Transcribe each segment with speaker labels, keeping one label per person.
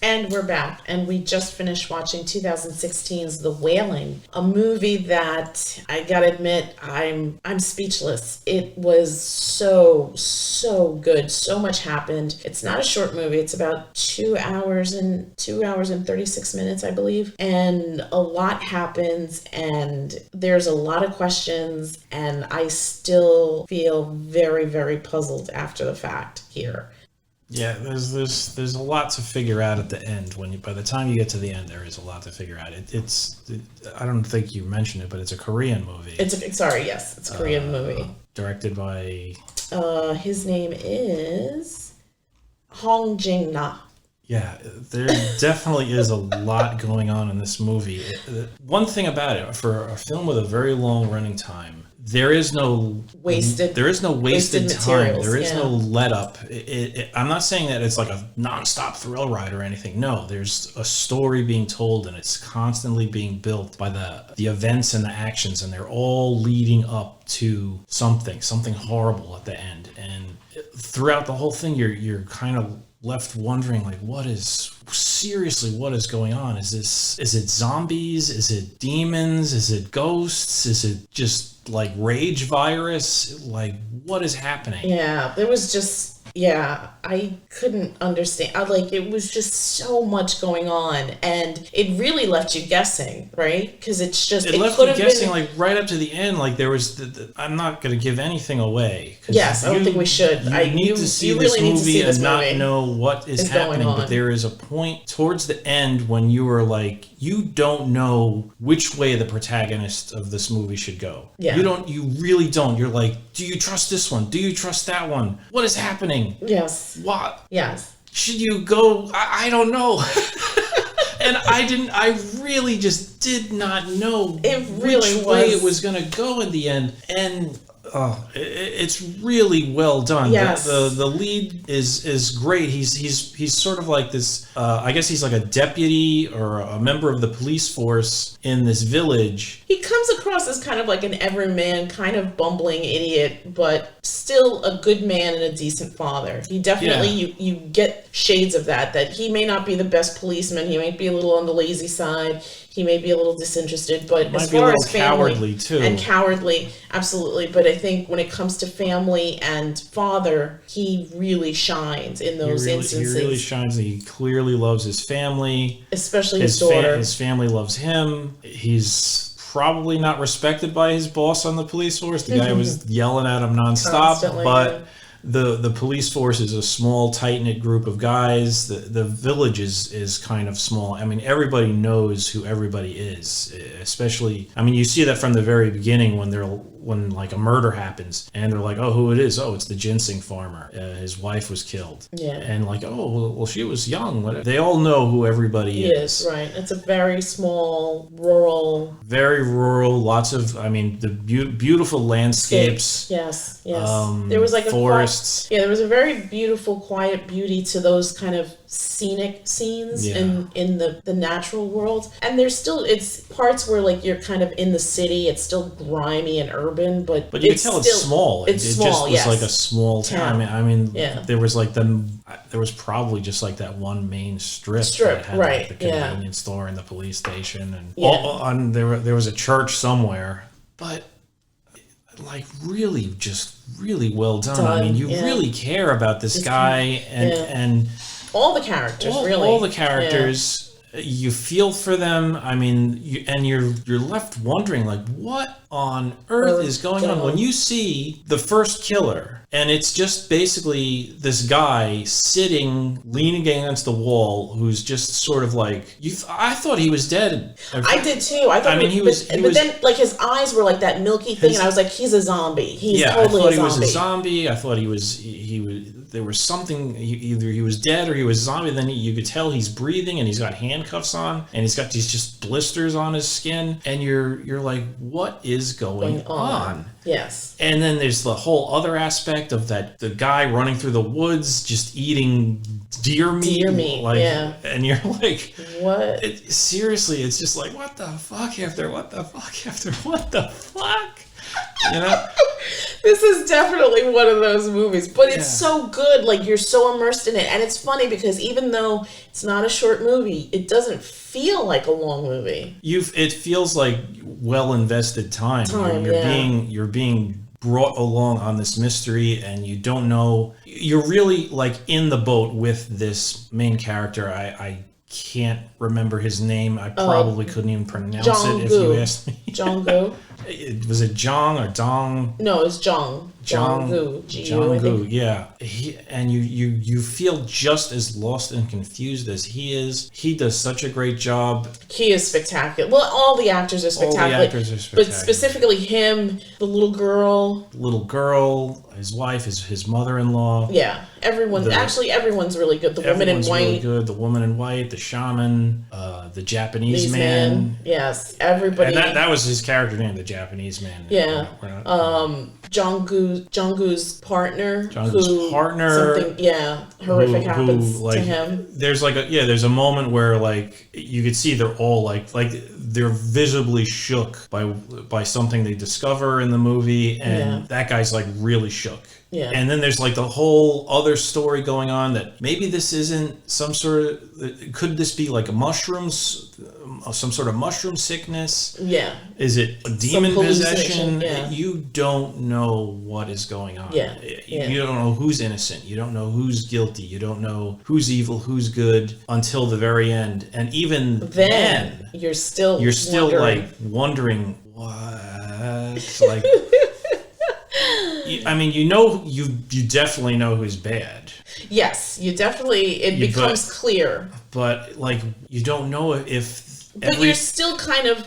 Speaker 1: And we're back, and we just finished watching 2016's The Wailing, a movie that I gotta admit I'm speechless. It was so good. So much happened. It's not a short movie. It's about 2 hours and 36 minutes, I believe. And a lot happens, and there's a lot of questions, and I still feel very, very puzzled after the fact here.
Speaker 2: Yeah, there's a lot to figure out at the end. By the time you get to the end, there is a lot to figure out. I don't think you mentioned it, but it's a Korean movie.
Speaker 1: It's a Korean movie.
Speaker 2: Directed by...
Speaker 1: his name is Hong Jing-na.
Speaker 2: Yeah, there definitely is a lot going on in this movie. One thing about it, for a film with a very long running time, there is no wasted time. There is no let up. I'm not saying that it's like a nonstop thrill ride or anything. No, there's a story being told, and it's constantly being built by the events and the actions, and they're all leading up to something horrible at the end. And throughout the whole thing, you're kind of left wondering, like, what is going on? Is it zombies? Is it demons? Is it ghosts? Is it just like rage virus? Like, what is happening?
Speaker 1: Yeah, there was just... Yeah, I couldn't understand. It was just so much going on, and it really left you guessing, right? Because it
Speaker 2: left you guessing, like, right up to the end. Like, there was I'm not going to give anything away.
Speaker 1: Yes, I don't think we should.
Speaker 2: You need to see this movie and not know what is happening. But there is a point towards the end when you are like, you don't know which way the protagonist of this movie should go.
Speaker 1: Yeah.
Speaker 2: You really don't. You're like, do you trust this one? Do you trust that one? What is happening?
Speaker 1: Yes.
Speaker 2: What?
Speaker 1: Yes.
Speaker 2: Should you go? I don't know. And I really just did not know which way it was going to go in the end. And it's really well done.
Speaker 1: Yes.
Speaker 2: The lead is great. He's sort of like this, I guess he's like a deputy or a member of the police force in this village.
Speaker 1: He comes across as kind of like an everyman, kind of bumbling idiot, but still a good man and a decent father. He definitely, you get shades of that he may not be the best policeman. He might be a little on the lazy side. He may be a little disinterested, but as far as family,
Speaker 2: cowardly too.
Speaker 1: And cowardly, absolutely. But I think when it comes to family and father, he really shines in those instances.
Speaker 2: He really shines. He clearly loves his family,
Speaker 1: especially his daughter.
Speaker 2: His family loves him. He's probably not respected by his boss on the police force. The guy was yelling at him nonstop. Constantly, but the police force is a small, tight-knit group of guys. The village is kind of small. I mean, everybody knows who everybody is, especially... I mean, you see that from the very beginning when like a murder happens, and they're like, oh, who it is? Oh, it's the ginseng farmer. His wife was killed.
Speaker 1: Yeah.
Speaker 2: And like, oh, well, she was young. They all know who everybody is.
Speaker 1: Right. It's a very small, rural...
Speaker 2: Very rural, lots of, I mean, the beautiful landscapes.
Speaker 1: Yes. There was like a
Speaker 2: forests.
Speaker 1: There was a very beautiful, quiet beauty to those kind of scenic scenes in the natural world. And there's still, it's parts where like you're kind of in the city, it's still grimy and urban, but
Speaker 2: you can tell it's small.
Speaker 1: It's small,
Speaker 2: just was like a small town.
Speaker 1: Yeah.
Speaker 2: I mean, there was probably just like that one main strip that had like the convenience store and the police station, and there was a church somewhere, but like really well done. I mean, you really care about this guy and
Speaker 1: all the characters,
Speaker 2: all the characters. You feel for them. I mean, you're left wondering, like, what on earth is going on when you see the first killer, and it's just basically this guy sitting, leaning against the wall, who's just sort of like, I thought he was dead.
Speaker 1: I did too. I thought. But then like his eyes were like that milky thing, and I was like, he's a zombie. He's totally a zombie.
Speaker 2: I thought he was a zombie. I thought he was. There was something. Either he was dead or he was a zombie. Then you could tell he's breathing, and he's got handcuffs on, and he's got these just blisters on his skin, and you're like, what is going on?
Speaker 1: Yes.
Speaker 2: And then there's the whole other aspect of that, the guy running through the woods just eating deer meat. And you're like,
Speaker 1: what?
Speaker 2: Seriously, it's just like, what the fuck after what the fuck after what the fuck? You know?
Speaker 1: This is definitely one of those movies, but it's so good. Like, you're so immersed in it. And it's funny because even though it's not a short movie, it doesn't feel like a long movie.
Speaker 2: It feels like well invested time. You're being brought along on this mystery, and you don't know. You're really like in the boat with this main character. I can't remember his name. I probably couldn't even pronounce it if you asked me.
Speaker 1: Jong-gu.
Speaker 2: Was it Jong or Dong?
Speaker 1: No, it's Jong. Jong-gu.
Speaker 2: Jong-gu, yeah. You feel just as lost and confused as he is. He does such a great job.
Speaker 1: He is spectacular. Well, all the actors are spectacular. But specifically him, the little girl. His wife, his mother-in-law. Yeah. Everyone's really good. The woman in white.
Speaker 2: Really good. The woman in white, the shaman, the Japanese man.
Speaker 1: Yes, everybody.
Speaker 2: And that was his character name, the Japanese man.
Speaker 1: Yeah. Jong-gu's partner. Horrific happens to him.
Speaker 2: There's there's a moment where like you could see they're all like they're visibly shook by something they discover in the movie, and that guy's like really shook. Yeah. And then there's like the whole other story going on that maybe this isn't some sort of, could this be like some sort of mushroom sickness? Yeah. Is it a demon possession? Yeah. You don't know what is going on. Yeah. You don't know who's innocent. You don't know who's guilty. You don't know who's evil, who's good until the very end. And even then you're still wondering what, like, I mean, you definitely know who's bad.
Speaker 1: Yes, it becomes clear.
Speaker 2: But like, you don't know if.
Speaker 1: But you're still kind of.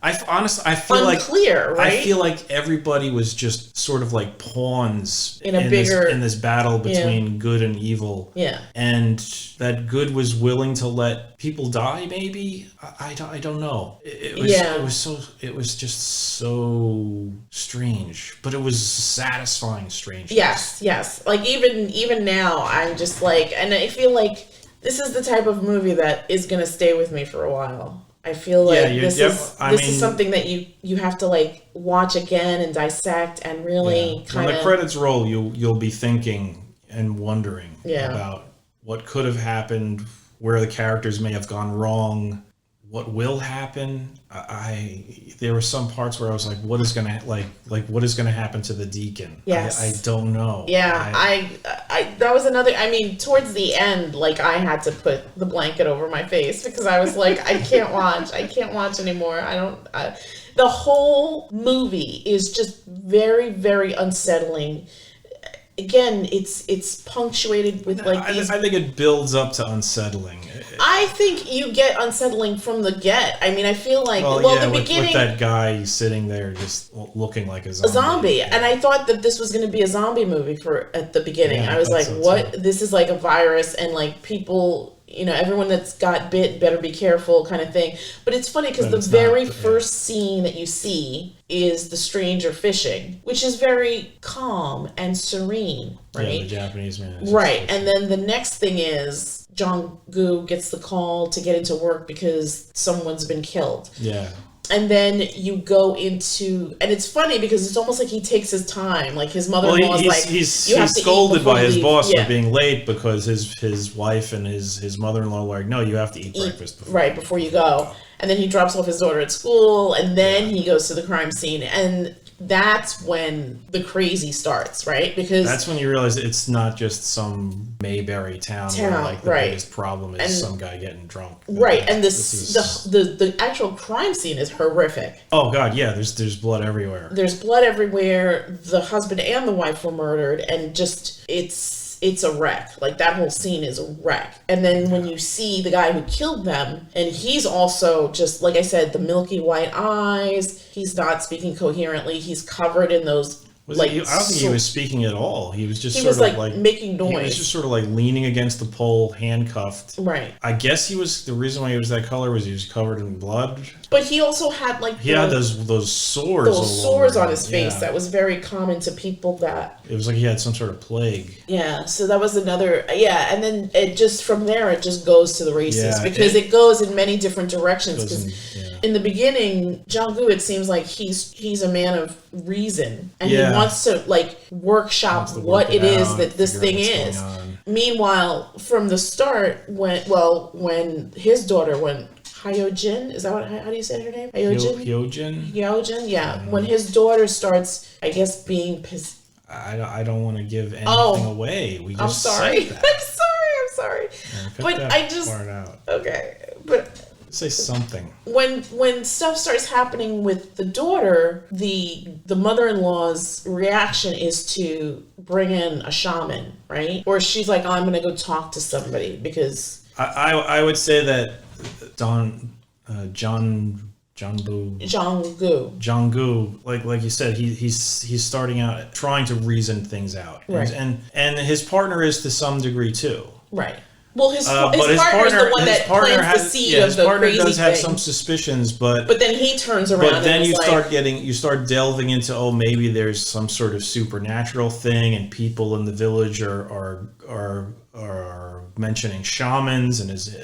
Speaker 1: I
Speaker 2: feel
Speaker 1: unclear, right?
Speaker 2: I feel like everybody was just sort of like pawns in this battle between good and evil. Yeah. And that good was willing to let people die. Maybe I don't know. It was just so strange, but it was satisfying strange.
Speaker 1: Yes. Like even now, I'm just like, and I feel like this is the type of movie that is going to stay with me for a while. I feel like this is something that you have to like watch again and dissect and really kind of.
Speaker 2: When the credits roll, you'll be thinking and wondering about what could have happened, where the characters may have gone wrong, what will happen. There were some parts where I was like, what is gonna happen to the deacon? Yes. I don't know.
Speaker 1: Yeah, I that was another. I mean, towards the end, like I had to put the blanket over my face because I was like, I can't watch anymore. The whole movie is just very, very unsettling. Again, it's punctuated with like these.
Speaker 2: I think it builds up to unsettling.
Speaker 1: I think you get unsettling from the get. I mean, I feel like the beginning
Speaker 2: with that guy sitting there just looking like a zombie.
Speaker 1: And I thought that this was going to be a zombie movie at the beginning. I was like, what? Too. This is like a virus, and like people. Everyone that's got bit better be careful kind of thing. But it's funny because the very first scene that you see is the stranger fishing, which is very calm and serene, right?
Speaker 2: Yeah, the Japanese man.
Speaker 1: Right. And then the next thing is Jong-gu gets the call to get into work because someone's been killed. Yeah. And then you go into, and it's funny because it's almost like he takes his time. Like his mother-in-law is like,
Speaker 2: he's scolded by his boss for being late because his wife and his mother-in-law were like, no, you have to eat breakfast
Speaker 1: before you go. And then he drops off his daughter at school, and then he goes to the crime scene, and that's when the crazy starts, right? Because
Speaker 2: that's when you realize it's not just some Mayberry town where like the biggest problem is some guy getting drunk.
Speaker 1: Right, and the actual crime scene is horrific.
Speaker 2: Oh God, yeah, there's blood everywhere.
Speaker 1: There's blood everywhere. The husband and the wife were murdered, and just it's a wreck. Like that whole scene is a wreck. And then when you see the guy who killed them, and he's also just, like I said, the milky white eyes, he's not speaking coherently, he's covered in those
Speaker 2: I don't think he was speaking at all. He was just
Speaker 1: making noise.
Speaker 2: He was just sort of like leaning against the pole, handcuffed. Right. I guess the reason why he was that color was he was covered in blood.
Speaker 1: But he also had
Speaker 2: had those sores.
Speaker 1: Those sores on his face that was very common to people that.
Speaker 2: It was like he had some sort of plague.
Speaker 1: Yeah. So that was another. Yeah, and then it just from there it just goes to the races because it goes in many different directions. Because in the beginning, Jung-gu, it seems like he's a man of reason, and he wants to like workshop what it is that this thing is. Meanwhile, from the start, when his daughter went. Hyojin, is that how do you say her name? Hyojin, yeah. When his daughter starts, I guess, being pissed.
Speaker 2: I don't want to give anything away. We just
Speaker 1: I'm sorry.
Speaker 2: said that.
Speaker 1: I'm sorry. But I just part out. Okay, but
Speaker 2: say something.
Speaker 1: When stuff starts happening with the daughter, the mother-in-law's reaction is to bring in a shaman, right? Or she's like, I'm gonna go talk to somebody because
Speaker 2: I would say that Jung-gu, like you said, he's starting out trying to reason things out,
Speaker 1: right.
Speaker 2: and his partner is to some degree too,
Speaker 1: right. Well, his partner is the one that plants the seed of the crazy thing. His partner does have
Speaker 2: some suspicions, but
Speaker 1: then he turns around.
Speaker 2: But then you start delving into maybe there's some sort of supernatural thing, and people in the village are mentioning shamans, and his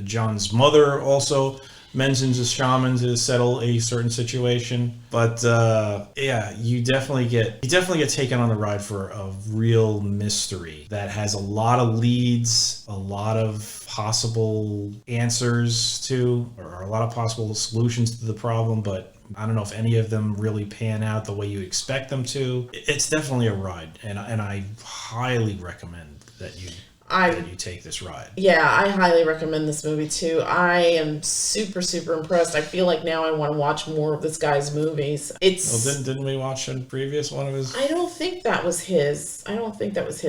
Speaker 2: John's mother also mentions a shaman to settle a certain situation. But you definitely get taken on the ride for a real mystery that has a lot of leads, a lot of possible answers to, or a lot of possible solutions to the problem, but I don't know if any of them really pan out the way you expect them to. It's definitely a ride, and I highly recommend that you take this ride.
Speaker 1: Yeah, I highly recommend this movie too. I am super, super impressed. I feel like now I want to watch more of this guy's movies.
Speaker 2: Didn't we watch a previous one of his?
Speaker 1: I don't think that was his.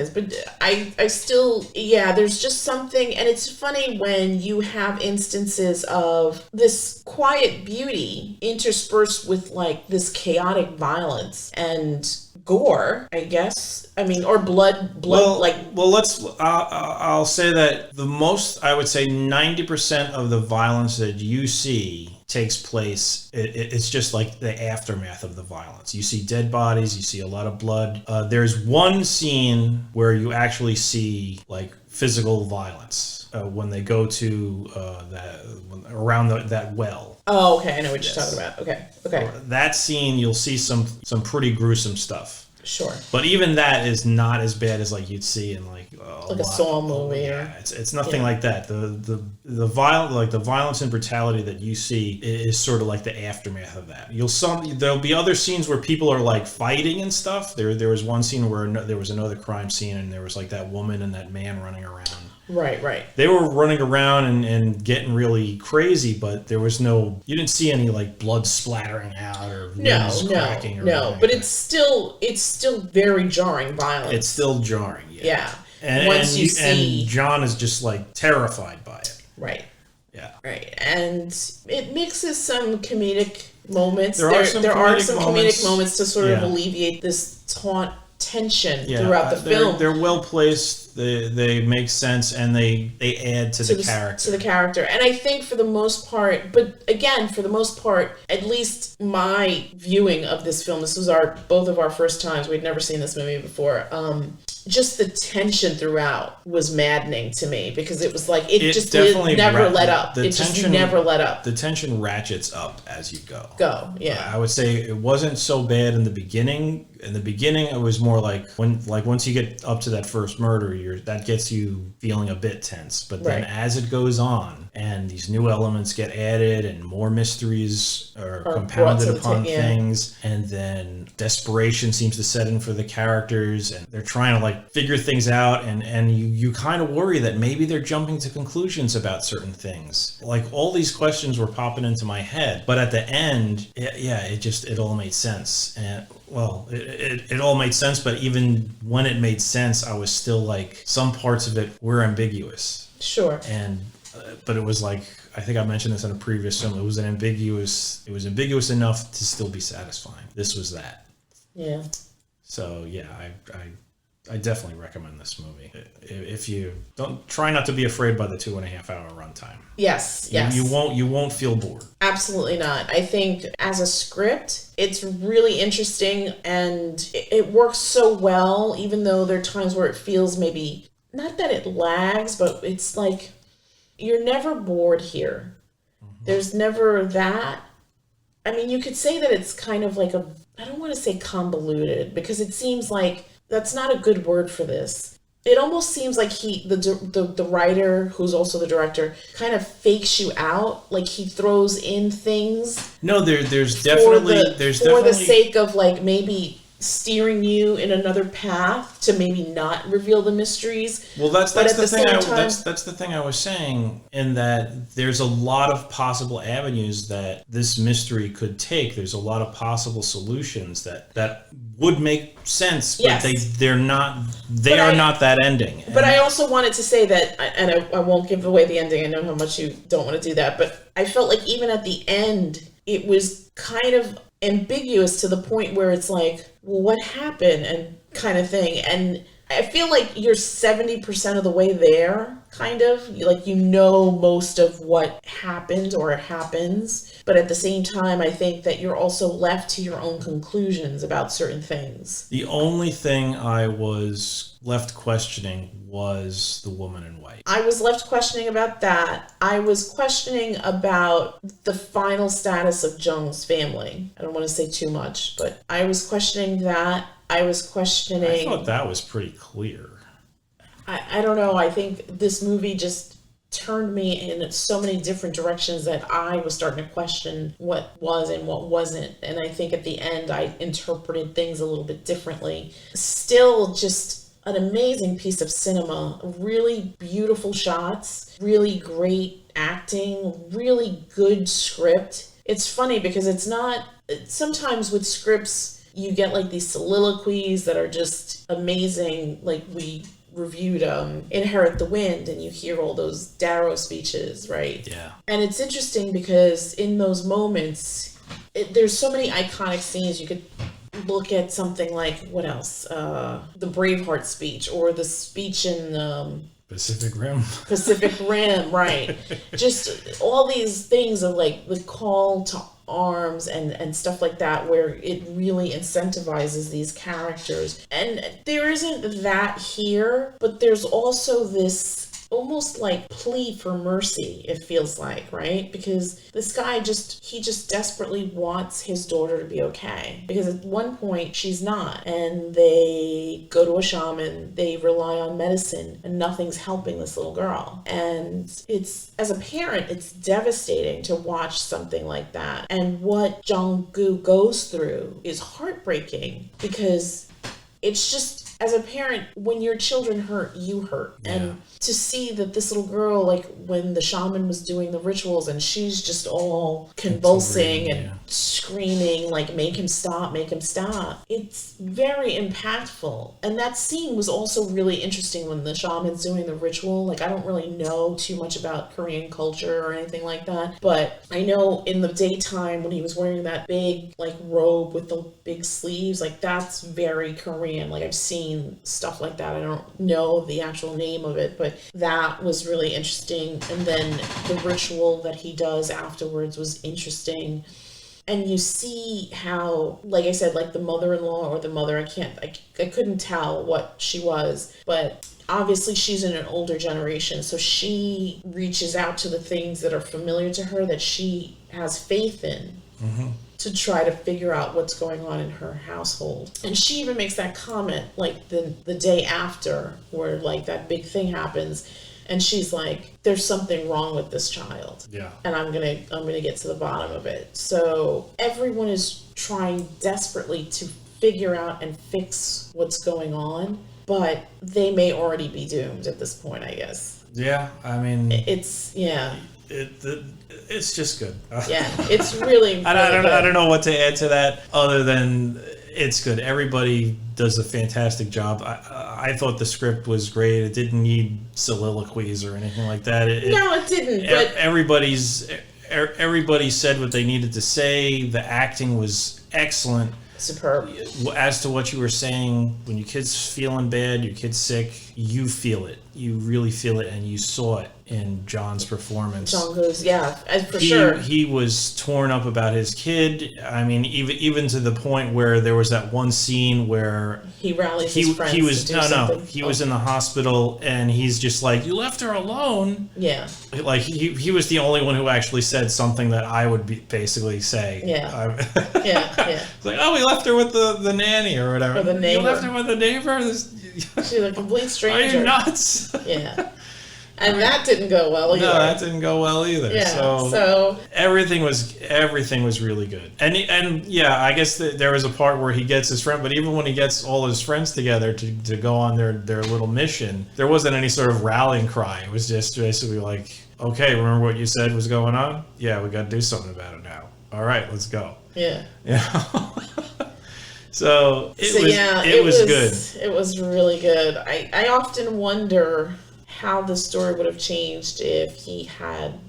Speaker 1: But I still, there's just something, and it's funny when you have instances of this quiet beauty interspersed with like this chaotic violence and gore, I guess. I mean, or blood.
Speaker 2: I'll say that I would say 90% of the violence that you see takes place, it's just like the aftermath of the violence. You see dead bodies, you see a lot of blood. There's one scene where you actually see like physical violence when they go to that well.
Speaker 1: Oh, okay, I know what you're talking about. Okay.
Speaker 2: That scene, you'll see some pretty gruesome stuff.
Speaker 1: Sure.
Speaker 2: But even that is not as bad as like you'd see in like
Speaker 1: a Saw movie.
Speaker 2: It's nothing like that. The violence and brutality that you see is sort of like the aftermath of that. There'll be other scenes where people are like fighting and stuff. There was one scene where there was another crime scene, and there was like that woman and that man running around.
Speaker 1: Right.
Speaker 2: They were running around and getting really crazy, but there was you didn't see any like blood splattering out or limbs cracking or anything.
Speaker 1: But it's still very jarring violence.
Speaker 2: It's still jarring,
Speaker 1: yeah.
Speaker 2: And John is just like terrified by it.
Speaker 1: Right.
Speaker 2: Yeah.
Speaker 1: Right. And it mixes some comedic moments.
Speaker 2: There are some
Speaker 1: comedic moments to sort of alleviate this taut tension throughout the film.
Speaker 2: They're well placed. They make sense, and they add to the character.
Speaker 1: To the character. And I think for the most part, at least my viewing of this film, this was both of our first times. We'd never seen this movie before. Just the tension throughout was maddening to me, because it was like it just never let up. It just never let up.
Speaker 2: The tension ratchets up as you go.
Speaker 1: Yeah.
Speaker 2: I would say it wasn't so bad in the beginning. In the beginning, it was more like once you get up to that first murder, that gets you feeling a bit tense. But then as it goes on, and these new elements get added, and more mysteries are compounded upon things, and then desperation seems to set in for the characters, and they're trying to like figure things out, and you kind of worry that maybe they're jumping to conclusions about certain things. Like all these questions were popping into my head, but at the end, it all made sense. And well, it all made sense, but even when it made sense, I was still like, some parts of it were ambiguous.
Speaker 1: Sure.
Speaker 2: And but it was like, I think I mentioned this in a previous film, it was ambiguous enough to still be satisfying. This was that.
Speaker 1: Yeah.
Speaker 2: So yeah, I definitely recommend this movie. If you try not to be afraid by the 2.5 hour runtime.
Speaker 1: Yes.
Speaker 2: You won't feel bored.
Speaker 1: Absolutely not. I think as a script, it's really interesting, and it works so well, even though there are times where it feels maybe, not that it lags, but it's like, you're never bored here. There's never that. I mean, you could say that it's kind of like I don't want to say convoluted, because it seems like that's not a good word for this. It almost seems like the writer, who's also the director, kind of fakes you out. Like he throws in things.
Speaker 2: No, there's definitely
Speaker 1: for the sake of like maybe steering you in another path to maybe not reveal the mysteries.
Speaker 2: Well, that's the thing I was saying, in that there's a lot of possible avenues that this mystery could take. There's a lot of possible solutions that would make sense, but
Speaker 1: yes.
Speaker 2: they're not. They are not that ending.
Speaker 1: But I also wanted to say that, and I won't give away the ending. I know how much you don't want to do that, but I felt like even at the end, it was kind of ambiguous to the point where it's like, well, what happened, and kind of thing. And I feel like you're 70% of the way there, kind of. Like, you know most of what happened or happens, but at the same time, I think that you're also left to your own conclusions about certain things.
Speaker 2: The only thing I was left questioning was the woman in white.
Speaker 1: I was left questioning about that. I was questioning about the final status of Jung's family. I don't want to say too much, but I was questioning that. I thought
Speaker 2: that was pretty clear.
Speaker 1: I don't know. I think this movie just turned me in so many different directions that I was starting to question what was and what wasn't. And I think at the end, I interpreted things a little bit differently. Still just an amazing piece of cinema, really beautiful shots, really great acting, really good script. It's funny because it's not, sometimes with scripts, you get like these soliloquies that are just amazing. Like we reviewed Inherit the Wind, and you hear all those Darrow speeches, right?
Speaker 2: Yeah.
Speaker 1: And it's interesting because in those moments, there's so many iconic scenes. You could look at something like, what else? The Braveheart speech, or the speech in
Speaker 2: Pacific Rim.
Speaker 1: Pacific Rim, right. Just all these things of like the call to arms and stuff like that, where it really incentivizes these characters. And there isn't that here, but there's also this almost like plea for mercy, it feels like, right? Because this guy he just desperately wants his daughter to be okay. Because at one point she's not, and they go to a shaman, they rely on medicine, and nothing's helping this little girl. And it's, as a parent, it's devastating to watch something like that. And what Jung-gu goes through is heartbreaking, because it's just, as a parent, when your children hurt, you hurt. Yeah. And to see that this little girl, like when the shaman was doing the rituals and she's just all convulsing and screaming, like, make him stop, it's very impactful. And that scene was also really interesting when the shaman's doing the ritual. Like, I don't really know too much about Korean culture or anything like that, but I know in the daytime when he was wearing that big, like, robe with the big sleeves, like, that's very Korean. Like, I've seen stuff like that. I don't know the actual name of it, but that was really interesting. And then the ritual that he does afterwards was interesting. And you see how, like I said, like the mother-in-law or the mother, I couldn't tell what she was, but obviously she's in an older generation, so she reaches out to the things that are familiar to her, that she has faith in. Mm-hmm. To try to figure out what's going on in her household. And she even makes that comment like the day after, where like that big thing happens, and she's like, there's something wrong with this child.
Speaker 2: Yeah.
Speaker 1: And I'm gonna get to the bottom of it. So everyone is trying desperately to figure out and fix what's going on, but they may already be doomed at this point, I guess.
Speaker 2: Yeah, I mean,
Speaker 1: it's
Speaker 2: it's just good.
Speaker 1: Yeah, it's really.
Speaker 2: I don't know what to add to that other than it's good. Everybody does a fantastic job. I thought the script was great. It didn't need soliloquies or anything like that.
Speaker 1: No, it didn't. But
Speaker 2: everybody said what they needed to say. The acting was excellent.
Speaker 1: Superb.
Speaker 2: As to what you were saying, when your kid's feeling bad, your kid's sick, you feel it. You really feel it, and you saw it in John's performance.
Speaker 1: John goes, yeah, for sure.
Speaker 2: He was torn up about his kid. I mean, even to the point where there was that one scene where
Speaker 1: he rallies his friends.
Speaker 2: He was he was in the hospital, and he's just like, "You left her alone."
Speaker 1: Yeah.
Speaker 2: Like he was the only one who actually said something that I would basically say.
Speaker 1: Yeah.
Speaker 2: It's like, "Oh, we left her with the nanny or whatever."
Speaker 1: Or the neighbor.
Speaker 2: You left her with the neighbor.
Speaker 1: She's a complete stranger.
Speaker 2: Are you nuts?
Speaker 1: Yeah. And that didn't go well either.
Speaker 2: No, that didn't go well either.
Speaker 1: Yeah,
Speaker 2: so everything was really good. And yeah, I guess there was a part where he gets his friend, but even when he gets all his friends together to go on their little mission, there wasn't any sort of rallying cry. It was just basically like, okay, remember what you said was going on? Yeah, we got to do something about it now. All right, let's go.
Speaker 1: Yeah.
Speaker 2: So it was good.
Speaker 1: It was really good. I often wonder how the story would have changed if he had.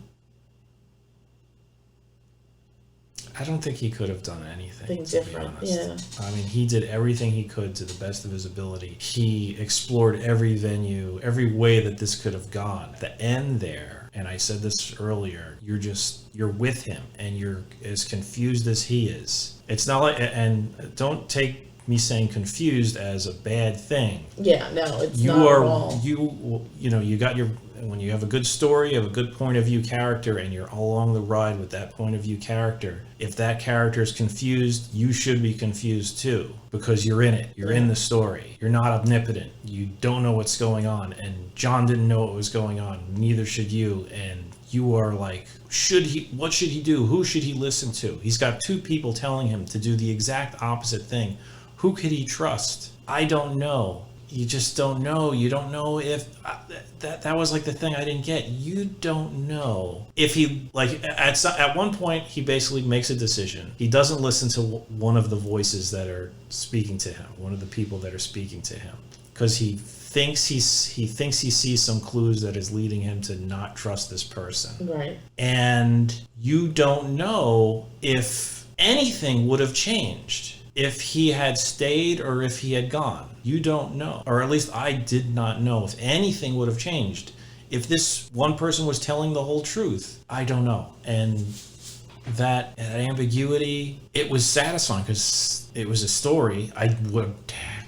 Speaker 2: I don't think he could have done anything
Speaker 1: different.
Speaker 2: To be honest. Yeah. I mean, he did everything he could to the best of his ability. He explored every venue, every way that this could have gone. At the end there, and I said this earlier, you're with him, and you're as confused as he is. It's not like, and don't take me saying confused as a bad thing.
Speaker 1: Yeah, no, it's not at all.
Speaker 2: You got when you have a good story, you have a good point of view character, and you're along the ride with that point of view character. If that character is confused, you should be confused too, because you're in it. You're in the story. You're not omnipotent. You don't know what's going on, and John didn't know what was going on. Neither should you, and you are like, what should he do? Who should he listen to? He's got two people telling him to do the exact opposite thing. Who could he trust? I don't know. You just don't know. You don't know if that was like the thing I didn't get. You don't know if he, like, at one point he basically makes a decision. He doesn't listen to one of the voices that are speaking to him, one of the people that are speaking to him, because he thinks he sees some clues that is leading him to not trust this person.
Speaker 1: Right.
Speaker 2: And you don't know if anything would have changed if he had stayed or if he had gone. You don't know. Or at least I did not know if anything would have changed. If this one person was telling the whole truth, I don't know. And that ambiguity, it was satisfying because it was a story.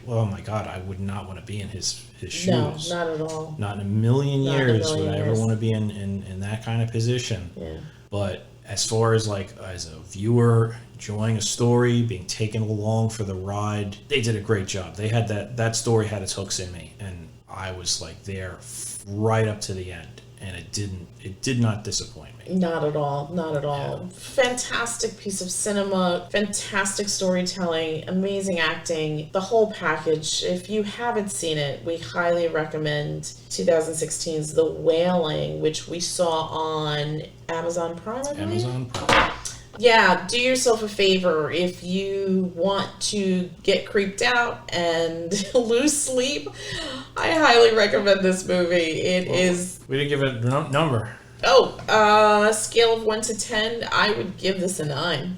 Speaker 2: Oh my God, I would not want to be in his shoes.
Speaker 1: No, not at all.
Speaker 2: Not in a million years would I ever want to be in that kind of position.
Speaker 1: Yeah.
Speaker 2: But as far as as a viewer enjoying a story, being taken along for the ride, they did a great job. They had that story had its hooks in me, and I was there right up to the end, and it did not disappoint me.
Speaker 1: Not at all. Yeah. Fantastic piece of cinema, fantastic storytelling, amazing acting, the whole package. If you haven't seen it, we highly recommend 2016's The Wailing, which we saw on Amazon Prime, I believe.
Speaker 2: Amazon Prime.
Speaker 1: Yeah, do yourself a favor. If you want to get creeped out and lose sleep, I highly recommend this movie. It is...
Speaker 2: We didn't give it a number.
Speaker 1: Scale of 1 to 10, I would give this a 9.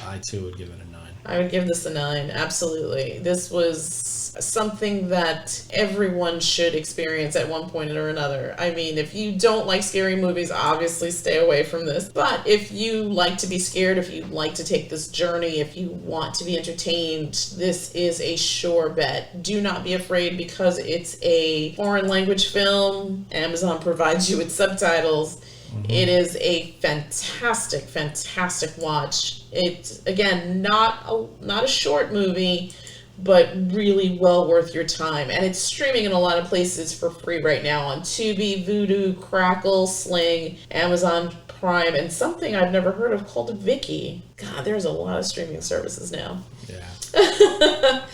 Speaker 2: I too would give it a 9.
Speaker 1: I would give this a 9, absolutely. This was something that everyone should experience at one point or another. I mean, if you don't like scary movies, obviously stay away from this. But if you like to be scared, if you like to take this journey, if you want to be entertained, this is a sure bet. Do not be afraid because it's a foreign language film. Amazon provides you with subtitles. Mm-hmm. It is a fantastic watch. It's, again, not a short movie, but really well worth your time. And it's streaming in a lot of places for free right now on Tubi, Vudu, Crackle, Sling, Amazon Prime, and something I've never heard of called Viki. God, there's a lot of streaming services now.
Speaker 2: Yeah.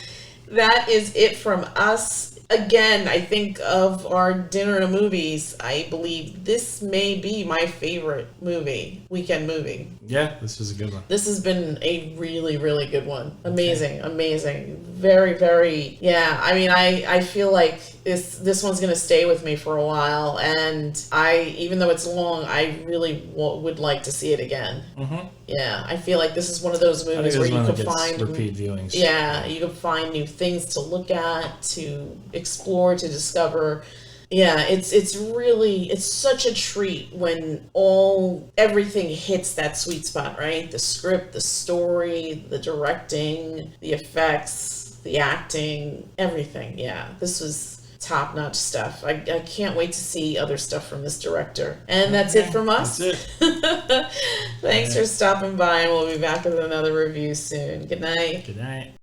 Speaker 1: That is it from us. Again, I think of our dinner and movies, I believe this may be my favorite weekend movie.
Speaker 2: Yeah, this was a good one.
Speaker 1: This has been a really, really good one. Amazing. very, very, yeah. I mean, I feel like this one's going to stay with me for a while, and even though it's long, I really would like to see it again.
Speaker 2: Mm-hmm.
Speaker 1: Yeah, I feel like this is one of those movies where you could find
Speaker 2: repeat viewings.
Speaker 1: Yeah, you could find new things to look at, to explore, to discover. Yeah, it's such a treat when everything hits that sweet spot, right? The script, the story, the directing, the effects, the acting, everything. Yeah, this was top-notch stuff. I can't wait to see other stuff from this director. And that's it from us.
Speaker 2: That's it.
Speaker 1: Thanks for stopping by, and we'll be back with another review soon. Good night.
Speaker 2: Good night.